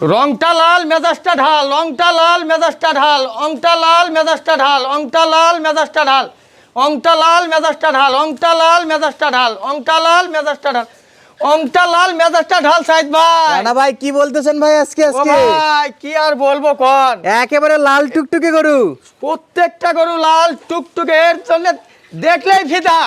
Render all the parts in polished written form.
রংটা লাল মেজাজটা ঢাল, রংটা লাল মেজাজটা ঢাল, অংটা লাল মেজাজটা ঢাল, অংটা লাল মেজাজটা ঢাল, অংটা লাল মেজাজটা ঢাল, অংটা লাল মেজাজটা ঢাল, অংটা লাল মেজাজটা ঢাল, অংটা লাল মেজাজটা ঢাল। সাইদ ভাই, রানা ভাই কি বলতেছেন ভাই আজকে? ও ভাই কি আর বলবো কোন, একেবারে লাল টুকটুকে গরু, প্রত্যেকটা গরু লাল টুকটুকে, এর জন্য দেখলেই ফিদা,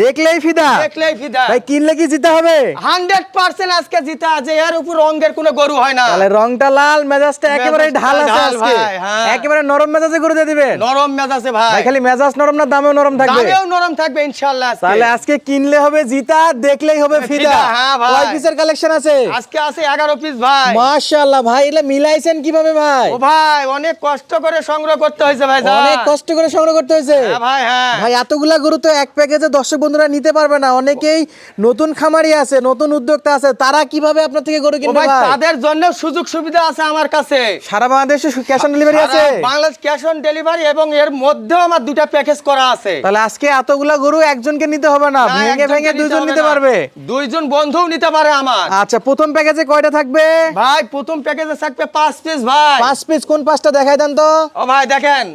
দেখলেই ফিদা, দেখলেই ফিদা। ভাই কিনলে কি জিতে হবে? 100% আজকে জিতা আছে, এর উপর রঙের কোনো গরু হয় না। তাহলে রংটা লাল, মেজাজটা একেবারে ঢাল আছে ঢাল আজকে। ভাই, হ্যাঁ। একেবারে নরম মেজাজে গরু দিয়ে দিবেন। নরম মেজাজে ভাই, ভাই খালি মেজাজ নরম না, দামেও নরম থাকবে? দামেও নরম থাকবে ইনশাআল্লাহ আজকে। তাহলে আজকে কিনলে হবে জিতা, দেখলেই হবে ফিদা। ফিদা, হ্যাঁ ভাই। কয় পিসের কালেকশন আছে আজকে আছে 11 পিস ভাই। মাশাআল্লাহ ভাই, এগুলা মিলাইছেন কিভাবে ভাই? ও ভাই অনেক কষ্ট করে সংগ্রহ করতে হয়েছে ভাই, অনেক কষ্ট করে সংগ্রহ করতে হয়েছে। হ্যাঁ ভাই, হ্যাঁ ভাই এতগুলা গরু তো এক প্যাকেজে দর্শক বন্ধুরা নিতে পারবে না, অনেকেই নতুন খামারি আছে, নতুন উদ্যোক্তা আছে, তারা কিভাবে আপনার থেকে গরু ও কিনবে ভাই ভাই? তাদের জন্য সুযোগ সুবিধা আছে আমার কাছে। সারা বাংলাদেশে ক্যাশ অন ডেলিভারি আছে? সারা বাংলাদেশ ক্যাশ অন ডেলিভারি, এবং এর মধ্যেও আমার দুটা প্যাকেজ করা আছে। তাহলে আজকে এতগুলা গরু একজনকে নিতে হবে না, না, ভেঙে একজনকে ভেঙে দুইজন হবে নিতে না। পারবে। দুইজন বন্ধুও নিতে পারে আমার। আচ্ছা, প্রথম প্যাকেজে কয়টা থাকবে ভাই প্রথম প্যাকেজে থাকবে 5 পিস ভাই। 5 পিস। কোন পাঁচটা দেখাই দেন তো? ও ভাই দেখেন,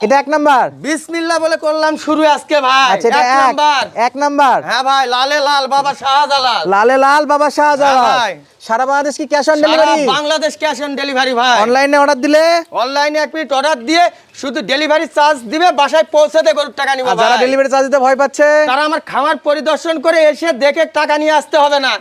এটা এক নাম্বার। বিসমিল্লাহ বলে করলাম শুরু আজকে ভাই। আচ্ছা, এটা এক নাম্বার। এক নাম্বার। হ্যাঁ ভাই, লালে লাল বাবা শাহজালাল। লালে লাল বাবা শাহজালাল। হ্যাঁ ভাই। সারা বাংলাদেশ কি ক্যাশ অন সারা delivery? Bangladesh cash on delivery ভাই। অনলাইনে অর্ডার দিলে? অনলাইনে 1 মিনিট অর্ডার দিয়ে শুধু ডেলিভারি চার্জ দিবে, বাসায় পৌঁছে দিয়ে গরুর টাকা নিব আর যারা ভাই। ডেলিভারি চার্জ দিতে ভয় পাচ্ছে, তারা আমার খামার পরিদর্শন করে এসে দেখে টাকা নিয়ে আসতে হবে না,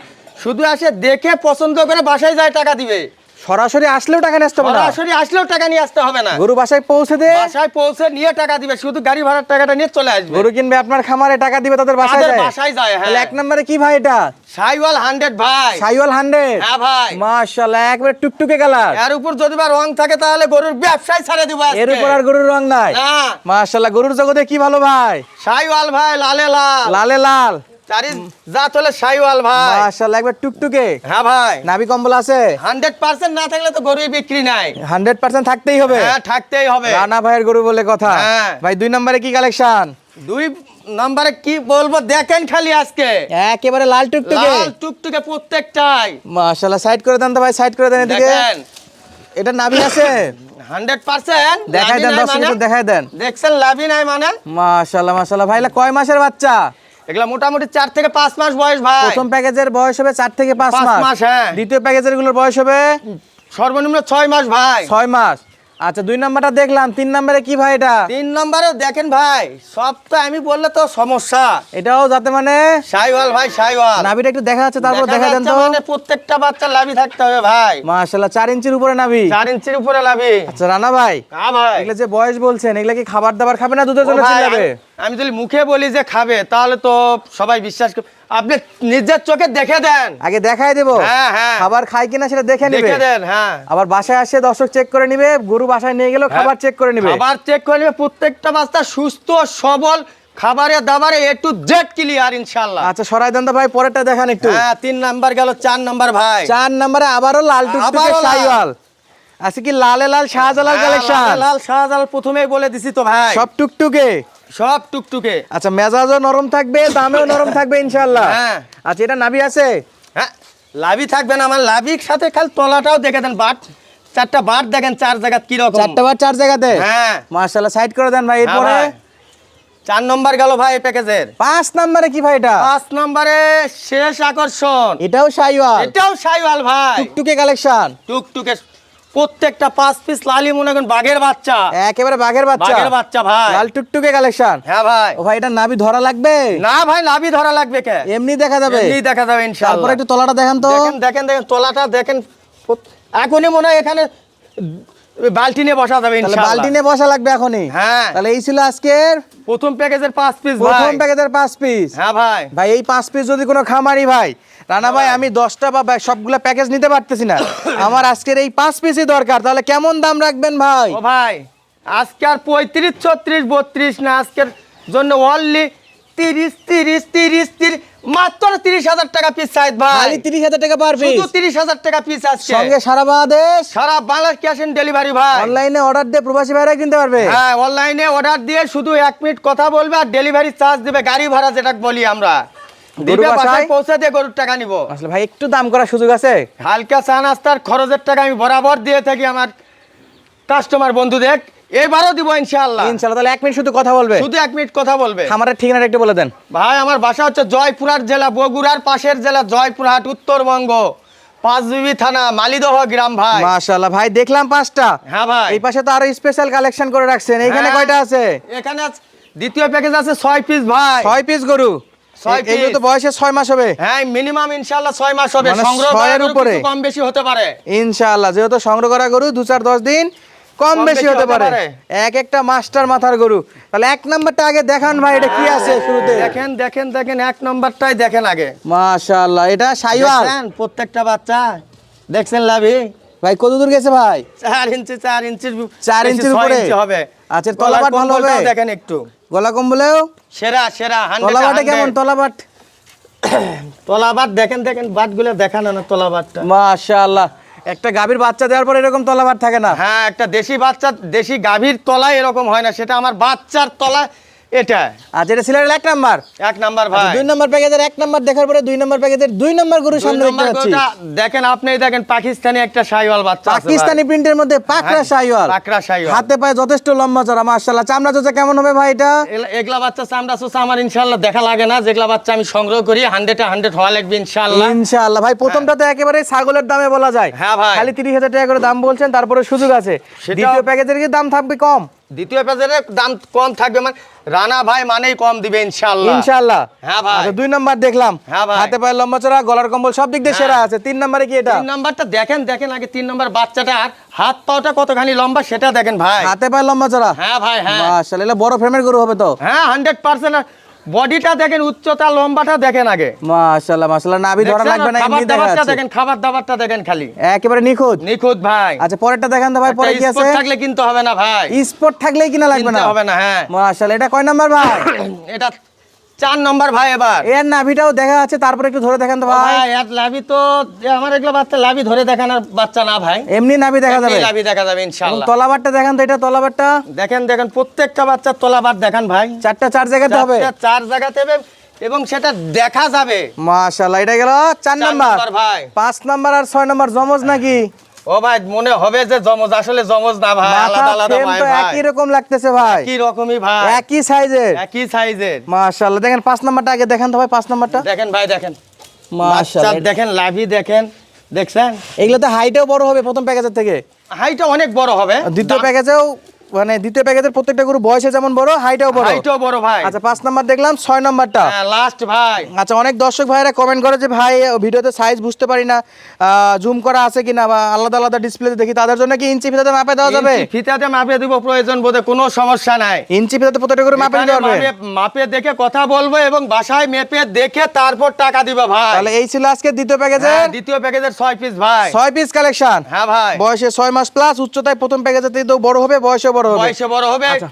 শুধু এসে দেখে পছন্দ করে বাসায় যায় টাকা দিবে। সরাসরি আসলেও টাকা নিয়ে আসতে হবে না? সরাসরি আসলেও টাকা নিয়ে আসতে হবে না, গরু বাসায় পৌঁছে দে, বাসায় পৌঁছে নিয়ে টাকা দিবে, শুধু গাড়ি ভাড়ার টাকাটা নিয়ে চলে আসবে। গরু কিনবে আপনার খামারে, টাকা দিবে তাদের বাসায় তাদের যায়। বাসায় যায়, হ্যাঁ। তাহলে এক নম্বরে কি ভাই এটা? সাইওয়াল 100 ভাই। সাইওয়াল 100? হ্যাঁ ভাই। মাশাআল্লাহ, একবারে টুকটুকে কালার। এর উপর যদি বা রং থাকে তাহলে গরুর ব্যবসায় ছাড়ে দিব আজকে। এর উপর আর গরুর রং নাই? না। মাশাআল্লাহ, গরুর জগতে কি ভালো ভাই। সাইওয়াল ভাই, লালে লাল, লালে লাল, চারি জাত হলে সাইওয়াল ভাই। মাশাআল্লাহ, একবার টুকটুকে। হ্যাঁ ভাই। নাভি কম্বল আছে? 100% না থাকলে তো গরুই বিক্রি নাই। 100% থাকতেই হবে। হ্যাঁ, থাকতেই হবে। রানা ভাইয়ের গরু বলে কথা। হ্যাঁ। ভাই 2 নম্বরে কি কালেকশন? 2 নম্বরে কি বলবো দেখেন খালি আজকে। একেবারে লাল টুকটুকে। লাল টুকটুকে প্রত্যেকটাই। মাশাআল্লাহ, সাইড করে দেন তো ভাই, সাইড করে দেন এদিকে। দেখেন এটা নাভি আছে? 100% দেখাই দেন, দর্শকদের দেখাই দেন। দেখছেন লাভই নাই মানে। মাশাআল্লাহ মাশাআল্লাহ ভাই, এগুলা কয় মাসের বাচ্চা? এগুলা মোটামুটি 4 থেকে 5 মাস বয়স ভাই। প্রথম প্যাকেজের বয়স হবে 4 থেকে 5 5 মাস। মাস, হ্যাঁ। দ্বিতীয় প্যাকেজের গুলোর বয়স হবে সর্বনিম্ন 6 মাস ভাই। 6 মাস। আচ্ছা, 2 নাম্বারটা দেখলাম, 3 নম্বরে কি ভাই এটা? 3 নম্বরে দেখেন ভাই, সব তো আমি বললে তো সমস্যা। এটাও যাতে মানে সাইওয়াল ভাই, সাইওয়াল। নাভিটা একটু দেখা যাচ্ছে, তারপর দেখা দেন তো। মানে প্রত্যেকটা বাচ্চা লাভি থাকতে হবে ভাই। মাশাআল্লাহ, 4 ইঞ্চির উপরে নাভি। 4 ইঞ্চির উপরে লাভি। আচ্ছা রানা ভাই, হ্যাঁ ভাই। এগুলা যে বয়স বলছেন, এগুলা কি খাবার দাবার খাবে না দুধের ও জন্য ভাই, চিল্লাবে? আমি যদি মুখে বলি যে খাবে তাহলে তো সবাই বিশ্বাস করবে। আপনি নিজের চোখে দেখে দেন। আগে দেখাই দেব হ্যাঁ, হ্যাঁ। খাবার খায় কিনা সেটা দেখে নিবে। দেখে দেন, হ্যাঁ। আবার বাসায় আসে দর্শক চেক করে নিবে, গরু বাসায় নিয়ে গেলেও খাবার চেক করে নিবে। খাবার চেক করে নিবে, প্রত্যেকটা বাচ্চা সুস্থ সবল, খাবারে দাবারে A to Z ক্লিয়ার ইনশাআল্লাহ। আচ্ছা, সরাই দেন তো ভাই, পরেরটা দেখান একটু। হ্যাঁ, 3 নাম্বার গেল, 4 নাম্বার ভাই। 4 নম্বরে আবারও লাল টুকটুকে আবারও লাল। সাইওয়াল। আচ্ছা, কি লালে লাল শাহজালাল কালেকশন? লাল লাল শাহজালাল প্রথমেই বলে দিছি তো ভাই। সব টুকটুকে। সব টুকটুকে। আচ্ছা, মেজাজও নরম থাকবে, দামেও নরম থাকবে ইনশাআল্লাহ। হ্যাঁ। আচ্ছা, এটা নাভি আছে? হ্যাঁ, লাভি থাকবে না, আমার লাভির সাথে খালি তলাটাও দেখে দেন, বাট 4টা বাট দেখেন 4 জায়গা কি রকম। 4টা বার 4 জায়গাতে? হ্যাঁ। মাশাআল্লাহ, সাইড করে দেন ভাই। হ্যাঁ এরপরে ভাই। 4 নম্বর গেল ভাই এই প্যাকেজের। 5 নম্বরে কি ভাই এটা? 5 নম্বরে শেষ আকর্ষণ। এটাও সাইওয়াল, এটাও সাইওয়াল ভাই। টুকটুকে কালেকশন। টুকটুকে প্রত্যেকটা 5 পিস লালি মনে করেন বাঘের বাচ্চা। একেবারে বাঘের বাচ্চা। বাঘের বাচ্চা ভাই। লাল টুকটুকে কালেকশন। হ্যাঁ ভাই। ও ভাই, এটা নাভি ধরা লাগবে? না ভাই, লাভি ধরা লাগবে কে? এমনি দেখা যাবে? এমনি দেখা যাবে ইনশাআল্লাহ। তারপর একটু তলাটা দেখান তো। দেখেন দেখেন দেখেন তলাটা দেখেন। এখনই মনে হয় এখানে বালতি নিয়ে বসা যাবে তাহলে ইনশাআল্লাহ। বালতি নিয়ে বসা লাগবে এখনই। হ্যাঁ। তাহলে এই ছিল আজকের প্রথম প্যাকেজের 5 পিস ভাই। প্রথম প্যাকেজের 5 পিস। হ্যাঁ ভাই। ভাই এই 5 পিস যদি কোনো খামারি ভাই, রানা ভাই আমি 10টা বা সবগুলা প্যাকেজ নিতে পারতেছি না, আমার আজকের এই 5 পিসই দরকার, তাহলে কেমন দাম রাখবেন ভাই? ও ভাই, আজকে আর 35 36 32 না, আজকের জন্য অনলি 30 30 30 30 মাত্র 30,000 টাকা পিস সাইদ ভাই। খালি 30,000 টাকা পার পিস? শুধু 30,000 টাকা পিস আজকে। সঙ্গে সারা বাংলাদেশ সারা বাংলাদেশ ক্যাশ অন ডেলিভারি ভাই। অনলাইনে অর্ডার দিয়ে প্রবাসী ভাইরা কিনতে পারবে? হ্যাঁ, অনলাইনে অর্ডার দিয়ে শুধু 1 মিনিট কথা বলবে আর ডেলিভারি চার্জ দিবে, গাড়ি ভাড়া যেটা বলি আমরা। দিবে বাসায় বাসায় পৌঁছে দিয়ে গরুর টাকা নিব। আসলে ভাই একটু দাম করার সুযোগ আছে? হালকা চা নাস্তার খরচের টাকা আমি বরাবর দিয়ে থাকি আমার কাস্টমার বন্ধুদের, এবারও দিব ইনশাআল্লাহ। ইনশাআল্লাহ। তাহলে 1 মিনিট শুধু কথা বলবে, শুধু 1 মিনিট কথা বলবে। খামারের ঠিকানাটা একটু বলে দেন। ভাই আমার বাসা হচ্ছে জয়পুরহাট জেলা, বগুড়ার পাশের জেলা জয়পুরহাট, উত্তরবঙ্গ, পাঁচবিবি থানা, মালিদহ গ্রাম ভাই। মাশাআল্লাহ ভাই, দেখলাম 5টা। হ্যাঁ ভাই। এই পাশে তো আরো স্পেশাল কালেকশন করে রাখছেন, এখানে হ্যাঁ, কয়টা আছে? এখানে দ্বিতীয় প্যাকেজ আছে 6 পিস ভাই। 6 পিস গরু। 6 পিস। এগুলো তো বয়সে 6 মাস হবে। হ্যাঁ মিনিমাম ইনশাআল্লাহ 6 মাস হবে। মানে সংগ্রহ 6 এর করা গরু উপরে। কিছু কম বেশি হতে পারে ইনশাআল্লাহ, যেহেতু সংগ্রহ করা গরু 2-4-10 দিন কম বেশি হতে পারে। এক একটা মাস্টার মাথার গরু। তাহলে 1 নাম্বারটা আগে দেখান ভাই, এটা কি আছে শুরুতে? দেখেন দেখেন দেখেন 1 নম্বরটাই দেখেন আগে। মাশাআল্লাহ, এটা শাইওয়াল। দেখছেন প্রত্যেকটা বাচ্চা দেখছেন লাভি ভাই কত দূর গেছে ভাই? 4 ইঞ্চি 4 ইঞ্চির 4 ইঞ্চির উপরে হবে। আচ্ছা, তলাবাট ভালো হবে? দেখেন একটু গলা কম্বলেও সেরা সেরা 100 তলাবাটে কেমন? তলাবাট তলাবাট দেখেন দেখেন বাটগুলো দেখানো না তলাবাটটা। মাশাআল্লাহ, একটা গাভীর বাচ্চা দেওয়ার পর এরকম তলাবাট থাকে না। হ্যাঁ একটা দেশি বাচ্চা দেশি গাভীর তলায় এরকম হয় না, সেটা আমার বাচ্চার তলা এটা। আচ্ছা, এটা সিলেটের 1 নাম্বার। 1 নাম্বার ভাই। 2 নাম্বার প্যাকেজের 1 নাম্বার দেখার পরে 2 নাম্বার প্যাকেজের 2 নাম্বার গরু সামনে দেখতে পাচ্ছি। দেখেন আপনিই দেখেন পাকিস্তানি একটা শাইওয়াল বাচ্চা আছে ভাই। পাকিস্তানি প্রিন্টের মধ্যে পাকড়া শাইওয়াল। পাকড়া শাইওয়াল। হাতে পায়ে যথেষ্ট লম্বা চড়া মাশাআল্লাহ। চামড়া চোচা কেমন হবে ভাই এটা? এগলা বাচ্চা চামড়া চোচা আমার ইনশাআল্লাহ দেখা লাগে না, যেগুলা বাচ্চা আমি সংগ্রহ করি 100 এ 100 হওয়া লাগবে ইনশাআল্লাহ। ইনশাআল্লাহ ভাই, প্রথমটা তো একেবারে ছাগলের দামে বলা যায়। হ্যাঁ ভাই। খালি 30,000 টাকা করে দাম বলছেন, তারপরে সুযোগ আছে। দ্বিতীয় প্যাকেজের কি দাম থাকবে কম? দ্বিতীয় প্যাকেজের দাম কম থাকবে, মানে রানা ভাই মানেই কম দিবে ইনশাআল্লাহ। ইনশাআল্লাহ। হ্যাঁ ভাই। আচ্ছা, 2 নাম্বার দেখলাম। হ্যাঁ ভাই। হাতে পায়ে লম্বা চড়া, গলার কম্বল সব দিক দিয়ে সেরা আছে। 3 নাম্বারে কি এটা? 3 নাম্বারটা দেখেন দেখেন আগে 3 নাম্বার বাচ্চাটার হাত পাওটা কতখানি লম্বা সেটা দেখেন ভাই। হাতে পায়ে লম্বা চড়া। হ্যাঁ ভাই হ্যাঁ। মাশাআল্লাহ, এটা বড় ফ্রেমের গরু হবে তো? হ্যাঁ 100%। বডিটা দেখেন, উচ্চতা লম্বাটা দেখেন আগে। মাশাআল্লাহ মাশাআল্লাহ, নাভি ধরা দেখছেন? লাগবে না, খাবার এমনি দেখা দাবারটা যাচ্ছে। দেখেন, খাবার দাবারটা দেখেন খালি একেবারে নিখুঁত। নিখুঁত ভাই। আচ্ছা, পরেরটা দেখান তো ভাই, পরে কি একটা আছে? স্পট থাকলে কিনতে হবে না ভাই। স্পট থাকলেই কিনা লাগবে না? কিনতে হবে না হ্যাঁ। মাশাআল্লাহ, এটা কয় নাম্বার ভাই? এটা 4 নাম্বার ভাই। এবার এর নাভিটাও দেখা যাচ্ছে, তারপরে একটু ধরে দেখান তো ভাই। ভাই এর লাভি তো আমার এগুলো বাচ্চা লাভি ধরে দেখানোর বাচ্চা না ভাই, এমনি নাভি দেখা যাবে। এমনি লাভি দেখা যাবে এবং ইনশাআল্লাহ। তলাবারটা দেখান তো, এটা তলাবারটা দেখেন দেখেন প্রত্যেকটা বাচ্চার তলাবার দেখান ভাই। 4টা 4 জায়গাতে হবে। 4 জায়গাতে হবে এবং সেটা দেখা যাবে। মাশাআল্লাহ, এটা গেল 4 নাম্বার। ভাই 5 নাম্বার আর 6 নাম্বার জমজ নাকি? ও ভাই মনে হবে যে জমজ, আসলে জমজ না ভাই, আলাদা মাথা আলাদা ফ্রেম ভাই। তো একই রকম লাগতেছে ভাই, কি রকমই ভাই, একই সাইজের, একই সাইজের। মাশাআল্লাহ। দেখেন 5 নাম্বারটা আগে দেখান তো ভাই, 5 নাম্বারটা দেখেন ভাই দেখেন মাশাআল্লাহ। বাচ্চা দেখেন, লাভি দেখেন, দেখছেন এগুলো তো হাইটও বড় হবে প্রথম প্যাকেজের থেকে। হাইটটা অনেক বড় হবে। দ্বিতীয় প্যাকেজেও মানে দ্বিতীয় প্যাকেজের প্রত্যেকটা গরু বয়সে যেমন বড়, হাইটও বড়। হাইটও বড় ভাই। আচ্ছা, 5 নাম্বার দেখলাম, 6 নাম্বারটা হ্যাঁ লাস্ট ভাই। আচ্ছা, অনেক দর্শক ভাইরা কমেন্ট করে যে ভাই ভিডিওতে সাইজ বুঝতে পারি না, জুম করা আছে কিনা বা আলাদা আলাদা ডিসপ্লেতে দেখি, তাদের জন্য কি ইঞ্চি ফিতাতে মাপে দেওয়া যাবে? ইঞ্চি ফিতাতে মাপে দিব প্রয়োজন বোধে, কোনো সমস্যা নাই। ইঞ্চি ফিতাতে প্রত্যেকটা গরু মাপে দিতে এখানে পারবে? মাপে দেখে কথা বলবো এবং বাসায় মেপে দেখে তারপর টাকা দিব ভাই। তাহলে এই ছিল আজকে দ্বিতীয় প্যাকেজের হ্যাঁ, দ্বিতীয় প্যাকেজের 6 পিস ভাই। 6 পিস কালেকশন। হ্যাঁ ভাই। বয়সে 6 মাস প্লাস, উচ্চতায় প্রথম প্যাকেজের থেকে তো বড় হবে, বয়সে বড় হবে। বয়সে বড় হবে। আচ্ছা,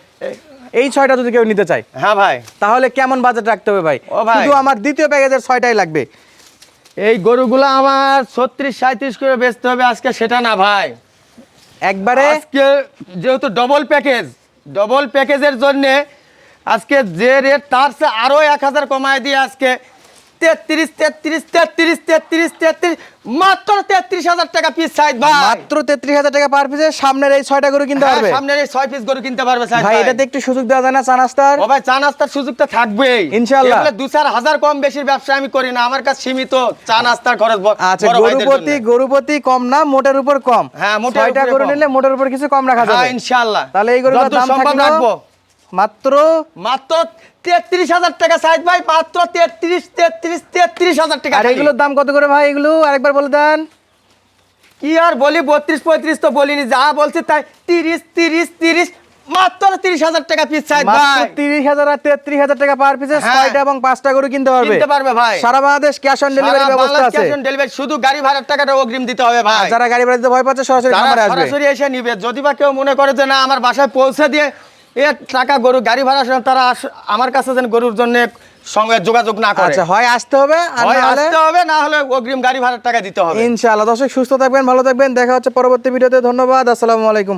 এই 6টা যদি কেউ নিতে চায় হ্যাঁ ভাই। তাহলে কেমন বাজেট রাখতে হবে ভাই? ও ভাই। শুধু আমার দ্বিতীয় প্যাকেজের 6টাই লাগবে। এই গরুগুলো আমার 36-37 করে বেচতে হবে আজকে, সেটা না ভাই। একবারে আজকে যেহেতু ডবল প্যাকেজের জন্য আজকে যে রেট তার চেয়ে আরো 1000 কমায় দিয়ে আজকে 33 মাত্র 33,000 টাকা পিস সাইজ ভাই। মাত্র 33,000 টাকা পার পিসে সামনের এই 6টা গরু কিনতে হ্যাঁ, পারবে। সামনের এই 6 পিস গরু কিনতে পারবে সাইজ ভাই এটাতে একটু সুযোগ দেওয়া যায় না চা নাস্তার? ও ভাই চা নাস্তার সুযোগটা থাকবেই ইনশাআল্লাহ। এগুলো 2-4 হাজার কম বেশির ব্যবসা আমি করি না, আমার কাছে সীমিত চা নাস্তার খরচ আচ্ছা, বড় ভাইদের জন্য। গরুপতি কম না, মোটের উপর কম। হ্যাঁ, মোটের 6টা উপরে গরু কম। নিলে মোটের উপর কিছু কম রাখা হ্যাঁ যাবে ইনশাআল্লাহ। তাহলে এই গরুর যতদূর দাম সম্ভব থাকলো রাখবো। মাত্র 33,000 টাকা সাইজ ভাই, মাত্র 33,000 টাকা। আর এগুলোর দাম কত করে ভাই? এগুলো আরেকবার বলে দেন। কি আর বলি, 32-35 তো বলিনি, যা বলছি তাই। 30 মাত্র 30,000 টাকা পিস সাইজ মাত্র ভাই। 30,000 আর 33,000 টাকা পার পিসে হ্যাঁ। 6টা এবং 5টা গরু কিনতে কিনতে পারবে ভাই। সারা বাংলাদেশ ক্যাশ অন ডেলিভারি ব্যবস্থা আছে। ক্যাশ অন ডেলিভারি, শুধু গাড়ি ভাড়ার টাকাটা অগ্রিম দিতে হবে ভাই। আর যারা গাড়ি ভাড়া দিতে ভয় পাচ্ছে সরাসরি যারা খামারে আসবে। সরাসরি এসে নিবে, যদি বা কেউ মনে করে যে না আমার বাসায় পৌঁছে দিয়ে টাকা গরু গাড়ি ভাড়া তারা আমার কাছে যেন গরুর জন্য সঙ্গে যোগাযোগ না করে। আচ্ছা, হয় আসতে হবে আর হয় না হলে আসতে হবে, না হলে অগ্রিম গাড়ি ভাড়ার টাকা দিতে হবে। ইনশাআল্লাহ। দর্শক সুস্থ থাকবেন, ভালো থাকবেন, দেখা হচ্ছে পরবর্তী ভিডিওতে। ধন্যবাদ, আসসালামু আলাইকুম।